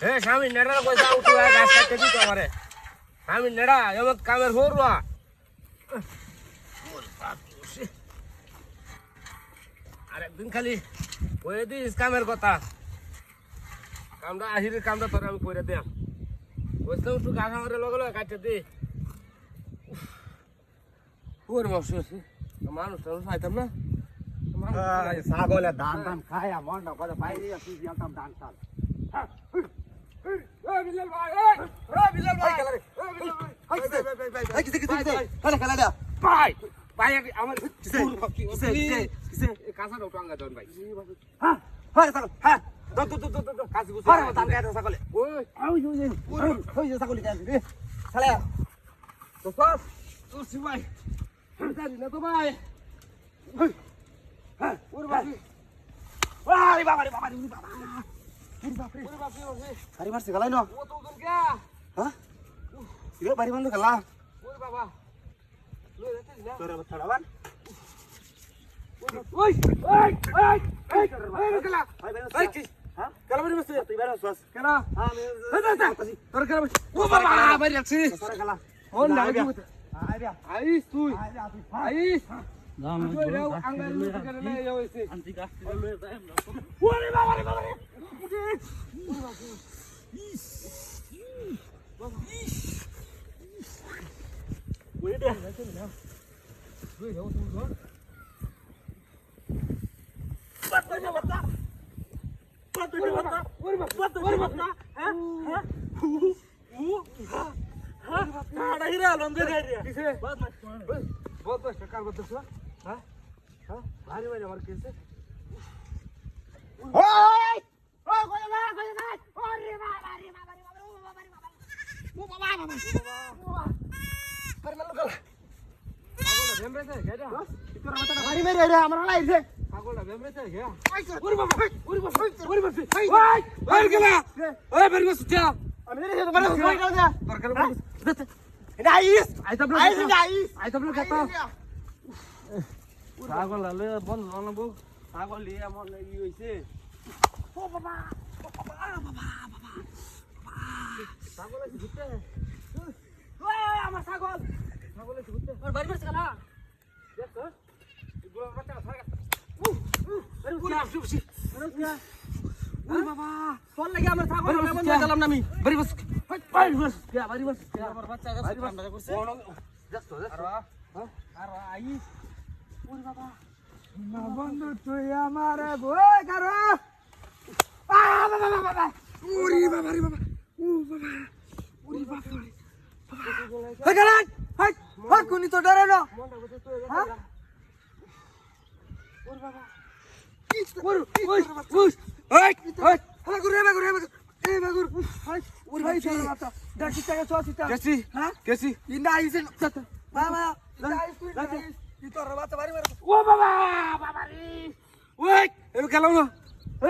হে স্বামী নেড়া কইসা উঠু গাছ কাটতে দিত আমারে স্বামী নেড়া এমন কামের হরুয়া আরেকদিন খালি কইরে দিস কামের কথা কামটা আহিরের কামটা তোর আমি কইরে দিলাম বুঝলাম একটু গাছ আমারে লগে লগে কাটতে দি ওর বসে মানুষ টানুষ পাইতাম না ছাগলের ধান ধান খায় মন না কথা বাইরে তুই দিয়াম ধান চাল বিলাল ভাই বিলাল ভাই ভাই ভাই আমার কাঁচা ডক্টর আঙ্গা দেন ভাই হ্যাঁ হ্যাঁ ছাগল হ্যাঁ দত দত দত কাজ গুছ আরে ধান খায় ছাগলে ওই ওই ছাগল খায় রে শালা তো সব তো সিবাই জানি না তো ভাই হ্যাঁ ওরে বাবা আরে বাবা রে বাবা রে বাবা ওরে বাবা আরে মারছে গলাই না ও তো উদন কে হ্যাঁ ইরে বাড়ি বন্ধ গলা ওরে বাবা লই যেতে না তোরে ছাড়াবান ওই ওই ওই ওই গলা এই কি হ্যাঁ গলা বাড়ি বসে তুই বেরো সস কেনা হ্যাঁ তোর গলা ও বাবা বাড়ি যাচ্ছি সারা গলা ও না আইরা আইস তুই আইরা তুই আইস দাম আঙ্গার লুট করে লয়ে যাইছে আন্টি কাছ থেকে লয়ে যায় আমরা ওরে বাবা রে বাবা রে ওই দে তুই যাও তুই ধর পাতনা বাতা ওরে বাবা ওরে বাবা হ্যাঁ হ্যাঁ আড়া হিরা লন্দে রে কিসে বাদ মার বহুত কষ্ট কার করতেছ হ্যাঁ হ্যাঁ ভারী ভারী আমার কেসে ওই ওই কই না ওরে বাবা রে বাবা রে বাবা ও বাবা রে বাবা ও বাবা বাবা আরে মাল গলা পাগল ভেমরেছে গেডা তোর মাথাটা ভারী মেরে রে আমার লাইছে পাগল ভেমরেছে গে ওরে বাবা ওরে বাবা ওরে বাবা ওই ওই গেলা ওই বের বস যা আমি রে তো মানে কই গেল যা দরকার এটা আইস আইতাম না আইস আইস আইতাম না কথা পাগল হলে বন্ধ বানাবো পাগল লিয়ে এমন ই হইছে ও বাবা পাগল আছে ঘুরতে ওই আমার ছাগল পাগল আছে ঘুরতে ওর বাড়ি বসে গেল দেখ তো এগুলো বাচ্চা ছাড়া আরে পুরা সুবসি ওরে বাবা তোর লাগি আমার ছাগল বন্ধ গেলাম না আমি বাড়ি বস বাড়ি বস বাড়ি বস আমার বাচ্চা কাছে ঠান্ডা করছে দেখ তো দেখ আর আইস ওরে বাবা না বন্ধু তুই আমারে বই কারো বাবা বাবা ওরে বাবা রে বাবা ও বাবা ওরে বাবা হাই গালাই হাই হাই কোনি তো ডরে না মনটা বসে তুই হ্যাঁ ওরে বাবা ওরে ওই ওই ওই ওই মাগুর রে মাগুর রে মাগুর এ মাগুর হাই ওরে ভাই চল মাতা ডাকি টাকা চছিতা কেসি হ্যাঁ কেসি ইন্দা আইছেন বাবা আইস তুই আইস কি তোর বাচ্চা বাড়ি মার ও বাবা বাবা রে ওই এ গেল না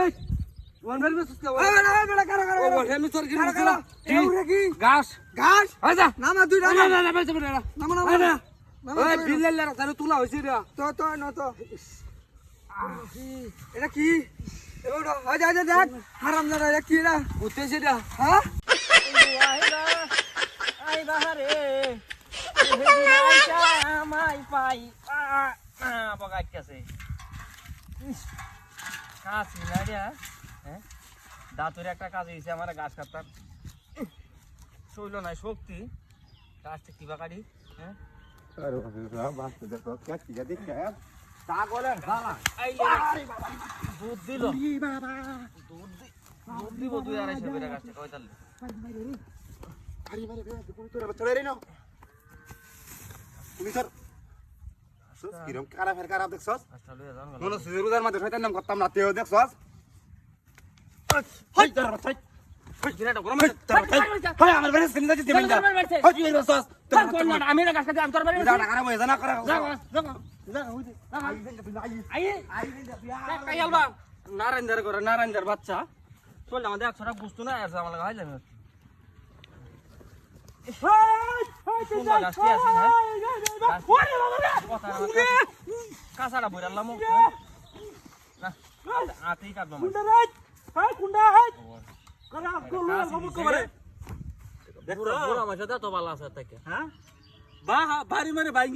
এই ওয়ান ভেরি মাছ কে এ বেড়া বেড়া কারা কারা ও বলে আমি তোর কি কারা কারা এ উরে কি গাছ ঘাস আজা নামা দুই না নামা না না বেজে বেড়া নামা নামা না নামা ওই বিলেল রা তারে তুলা হইছে রে তো তো না তো এটা কি এবারে আজ আজ দেখ হারাম দাদা এটা কি না উঠতেছে রে হ্যাঁ আই বাহারে আমাই পাই বগাইতেছে কাজ মিলাইয়া হ্যাঁ দাঁতুর একটা কাজ হয়েছে আমার গাছ কাটার শৈল নাই শক্তি গাছটা কিবা কাটি হ্যাঁ আরে বাবা দেখো কি দেখ ছাগলের শালা দুধ দিল দুধ দিব 2-250 বেটা গাছটা কয় তাহলে আরে মারে কোন তোর চলে রে না তুমি স্যার সস কিরম কারা ফের কারা দেখছস গাছটা লইয়া যান গেল মনে সুজুরুদার মধ্যে শয়তান নাম করতাম না তেও দেখছস হাই তোর বাচ্চা বিরাট গরম হাই আমার বেরে স্কিন দাইতে দেবেন যা হাই তুই রসস আমি না গাছটা আমি তোর বাড়ি যা না বই জানা করা নারায়ণদার বাচ্চা চল আমাদের 100 টাকা বুঝতো না আছে আমার লাগা হইলাম কাঁচাটা বইরালাম না আতেই কাটবো করা কোন বাবু করে দেখো বড় আমার সাথে তো ভালো আছে তাকে হ্যাঁ বা বাড়ি মানে ভাই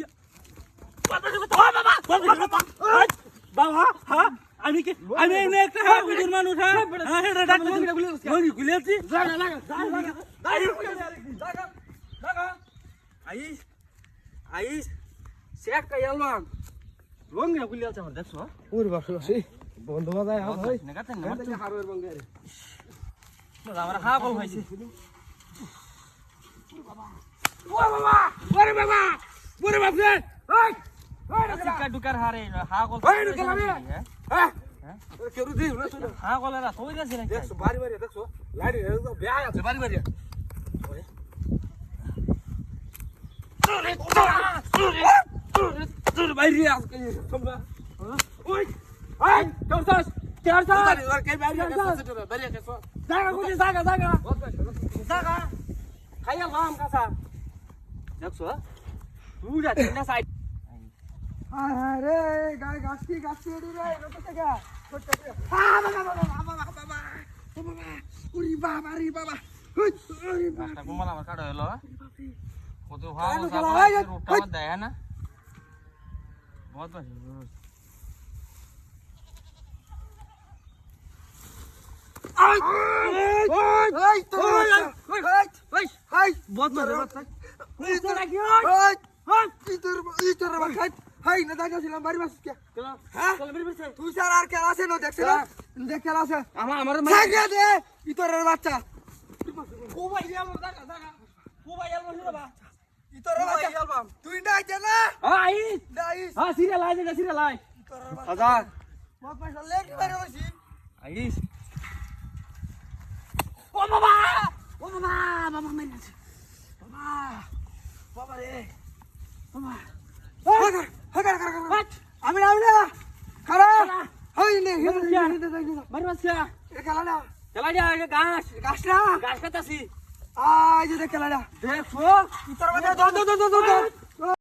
বাবা হ্যাঁ আমি কি আমি এনে একটা হ্যাঁ হুজুর মানুষ হ্যাঁ হ্যাঁ এটা ডাক্তার গুলি গুলিয়েছি লাগা লাগা লাগা আইস আইস শেখ কাইয়ালমান রঙে গুলি আছে আমার দেখছো ওরে বাপরে বাপরে বন্ধ বাজায় হ্যাঁ ভাই নেগাতে না দেখি হারোর বঙ্গে রে আমার হা বল হইছে ওরে বাবা ওরে বাপরে ওই চিকা দুকার হারে হা গল ওই ঢুকে লাবে হ্যাঁ ওরে কেরু দি না শুন হা গলেরা তোই গেছে নাকি দেখছো বাড়ি বাড়ি দেখছো লাইট বেয়া আছে বাড়ি বাড়ি তোর বাইরে আজকে তোমরা ওই ওই তোরছস তোরছস ওর কে বাইরে গেছে তোর বাইরে গেছে জায়গা গুলি জায়গা জায়গা জাগা খাইয়া লাম কাসা দেখছো পুরা তিনটা সাইড আরে গায় গাছটি এডি রে রতে থেকে বাবা ওরে বাবা রে বাবা ওরে বাবা একটা কুমাল আমার কাটা হলো কত হা কালো গল কালো, এই, রোটা মত দেয় না বহুত বাড়ি এই তো এই বহুত বাড়ি এই তো নাকি এই তোর বাবা হাই না দাঁড়াছিলাম বাড়ি বাস কে হ্যাঁ তুই স্যার আর খেলা আছে না দেখছিস দেখ খেলা আছে আমার থাকলে দে ইতরের বাচ্চা ও ভাই আমার জাগা জাগা ও ভাই আমার বাবা ইতরের বাচ্চা তুই ডাইতে না আইস ডাইস হ্যাঁ সিরিয়াল আই দে সিরিয়াল আই ইতরের বাচ্চা হাজার মত পয়সা লেগে বের হইছি আইস ও বাবা বাবা মেরেছে বাবা রে বাবা হাগার আমি না খারা হই নে বাড়ি বাসা এটা খেলা না চলা যা গাছ গাছ না গাছ কাটাছি আজ এটা খেলা না দেখো ইতরের বাচ্চা দো